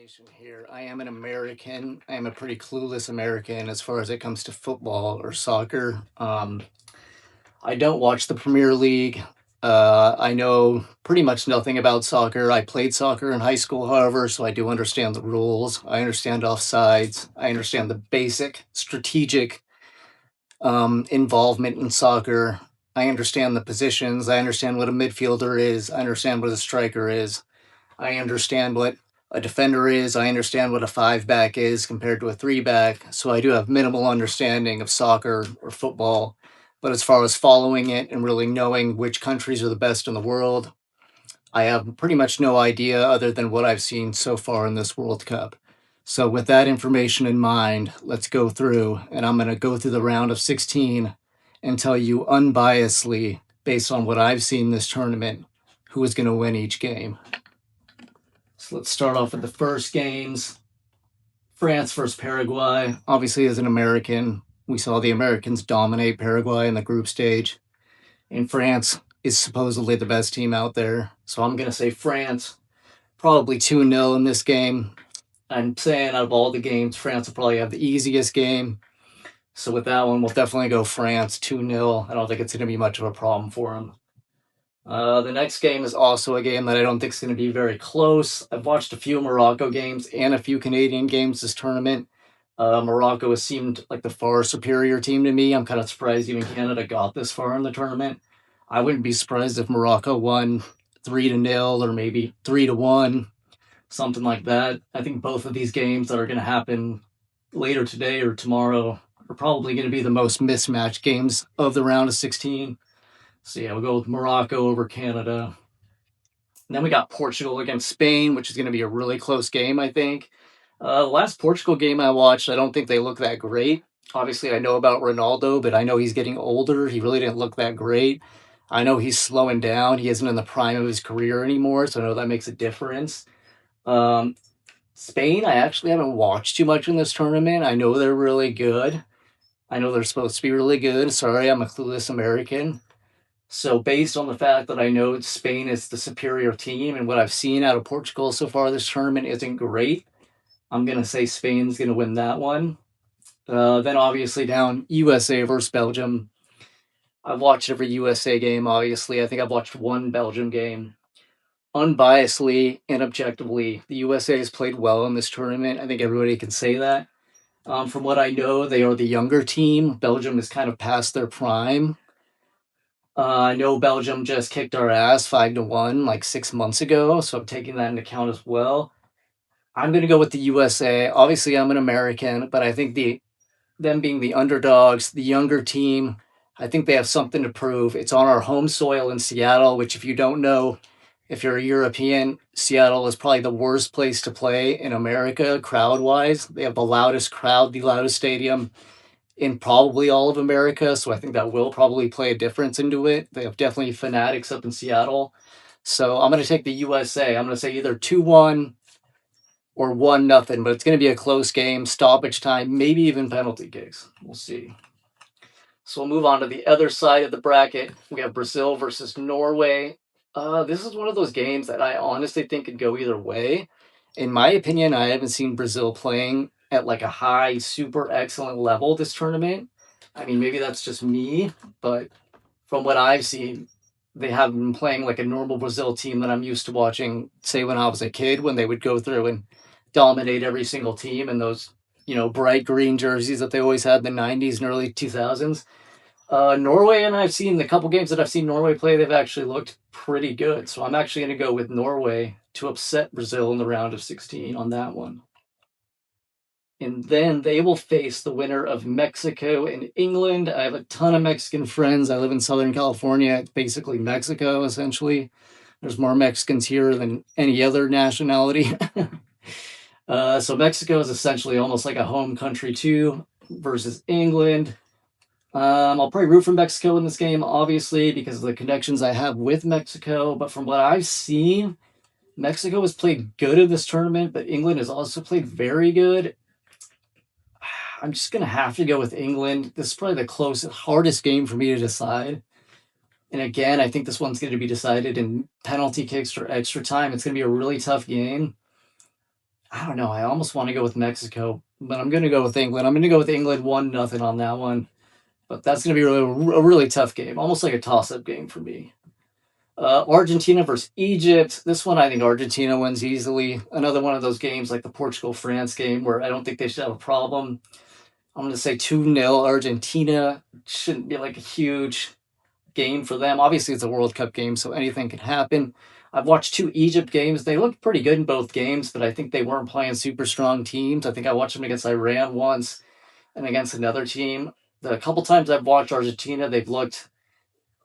Nation here. I am an American. I am a pretty clueless American as far as it comes to football or soccer. I don't watch the Premier League. I know pretty much nothing about soccer. I played soccer in high school, however, so I do understand the rules. I understand offsides. I understand the basic strategic involvement in soccer. I understand the positions. I understand what a midfielder is. I understand what a striker is. I understand what a defender is. I understand what a five back is compared to a three back. So I do have minimal understanding of soccer or football. But as far as following it and really knowing which countries are the best in the world, I have pretty much no idea other than what I've seen so far in this World Cup. So, with that information in mind, let's go through, and I'm going to go through the round of 16 and tell you unbiasedly, based on what I've seen this tournament, who is going to win each game. So let's start off with the first games. France versus Paraguay. Obviously, as an American, we saw the Americans dominate Paraguay in the group stage. And France is supposedly the best team out there. So I'm going to say France, probably 2-0 in this game. I'm saying out of all the games, France will probably have the easiest game. So with that one, we'll definitely go France 2-0. I don't think it's going to be much of a problem for them. The next game is also a game that I don't think is going to be very close. I've watched a few Morocco games and a few Canadian games this tournament. Morocco has seemed like the far superior team to me. I'm kind of surprised even Canada got this far in the tournament. I wouldn't be surprised if Morocco won 3-0 or maybe 3-1, something like that. I think both of these games that are going to happen later today or tomorrow are probably going to be the most mismatched games of the round of 16. So yeah, we'll go with Morocco over Canada. And then we got Portugal against Spain, which is going to be a really close game, I think. The last Portugal game I watched, I don't think they look that great. Obviously, I know about Ronaldo, but I know he's getting older. He really didn't look that great. I know he's slowing down. He isn't in the prime of his career anymore, so I know that makes a difference. Um, Spain, I actually haven't watched too much in this tournament. I know they're really good. I know they're supposed to be really good. Sorry, I'm a clueless American. So, based on the fact that I know Spain is the superior team and what I've seen out of Portugal so far this tournament isn't great, I'm going to say Spain's going to win that one. Then, obviously, down USA versus Belgium. I've watched every USA game, obviously. I think I've watched one Belgium game. Unbiasedly and objectively, the USA has played well in this tournament. I think everybody can say that. From what I know, they are the younger team. Belgium is kind of past their prime. I know Belgium just kicked our ass 5-1 like 6 months ago, so I'm taking that into account as well. I'm gonna go with the USA. Obviously, I'm an American, but I think them being the underdogs, the younger team, I think they have something to prove. It's on our home soil in Seattle, which if you don't know, if you're a European, Seattle is probably the worst place to play in America crowd-wise. They have the loudest crowd, the loudest stadium in probably all of America, so I think that will probably play a difference into it. They have definitely fanatics up in Seattle. So I'm going to take the USA. I'm going to say either 2-1 or 1-0, but it's going to be a close game, stoppage time, maybe even penalty kicks. We'll see. So we'll move on to the other side of the bracket. We have Brazil versus Norway. This is one of those games that I honestly think could go either way. In my opinion, I haven't seen Brazil playing at like a high, super excellent level this tournament. I mean, maybe that's just me, but from what I've seen, they haven't been playing like a normal Brazil team that I'm used to watching, say, when I was a kid, when they would go through and dominate every single team in those, bright green jerseys that they always had in the 90s and early 2000s. Norway, and I've seen the couple games that I've seen Norway play, they've actually looked pretty good. So I'm actually going to go with Norway to upset Brazil in the round of 16 on that one. And then they will face the winner of Mexico and England. I have a ton of Mexican friends. I live in Southern California. It's basically Mexico, essentially. There's more Mexicans here than any other nationality. So Mexico is essentially almost like a home country too, versus England. I'll probably root for Mexico in this game, obviously, because of the connections I have with Mexico. But from what I've seen, Mexico has played good in this tournament, but England has also played very good. I'm just going to have to go with England. This is probably the closest, hardest game for me to decide. And again, I think this one's going to be decided in penalty kicks or extra time. It's going to be a really tough game. I don't know. I almost want to go with Mexico, but I'm going to go with England. I'm going to go with England 1-0 on that one. But that's going to be a really tough game, almost like a toss-up game for me. Argentina versus Egypt. This one, I think Argentina wins easily. Another one of those games like the Portugal France game where I don't think they should have a problem. I'm going to say 2-0 Argentina. Shouldn't be like a huge game for them. Obviously, it's a World Cup game, so anything can happen. I've watched two Egypt games. They looked pretty good in both games, but I think they weren't playing super strong teams. I think I watched them against Iran once and against another team. The couple times I've watched Argentina, they've looked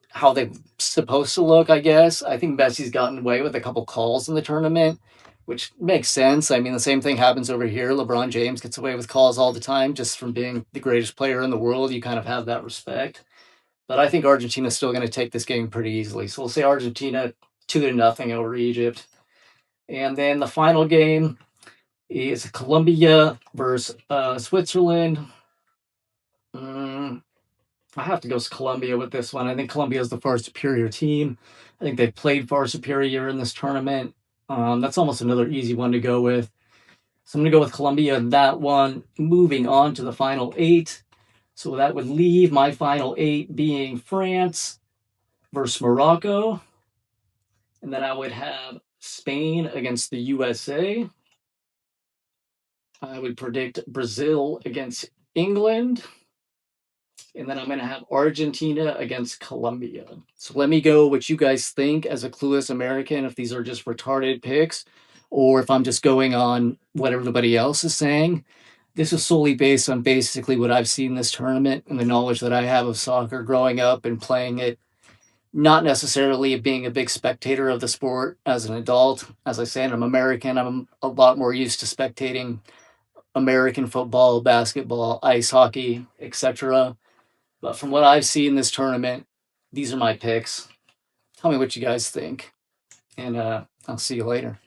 how they're supposed to look, I guess. I think Messi's gotten away with a couple calls in the tournament, which makes sense. I mean, the same thing happens over here. LeBron James gets away with calls all the time just from being the greatest player in the world. You kind of have that respect. But I think Argentina's still going to take this game pretty easily. So we'll say Argentina 2-0 over Egypt. And then the final game is Colombia versus Switzerland. I have to go with Colombia with this one. I think Colombia is the far superior team. I think they've played far superior in this tournament. That's almost another easy one to go with. So I'm going to go with Colombia in that one. Moving on to the final eight. So that would leave my final eight being France versus Morocco. And then I would have Spain against the USA. I would predict Brazil against England. And then I'm going to have Argentina against Colombia. So let me go what you guys think as a clueless American, if these are just retarded picks, or if I'm just going on what everybody else is saying. This is solely based on basically what I've seen in this tournament and the knowledge that I have of soccer growing up and playing it, not necessarily being a big spectator of the sport as an adult. As I said, I'm American. I'm a lot more used to spectating American football, basketball, ice hockey, etc. But from what I've seen in this tournament, these are my picks. Tell me what you guys think, and I'll see you later.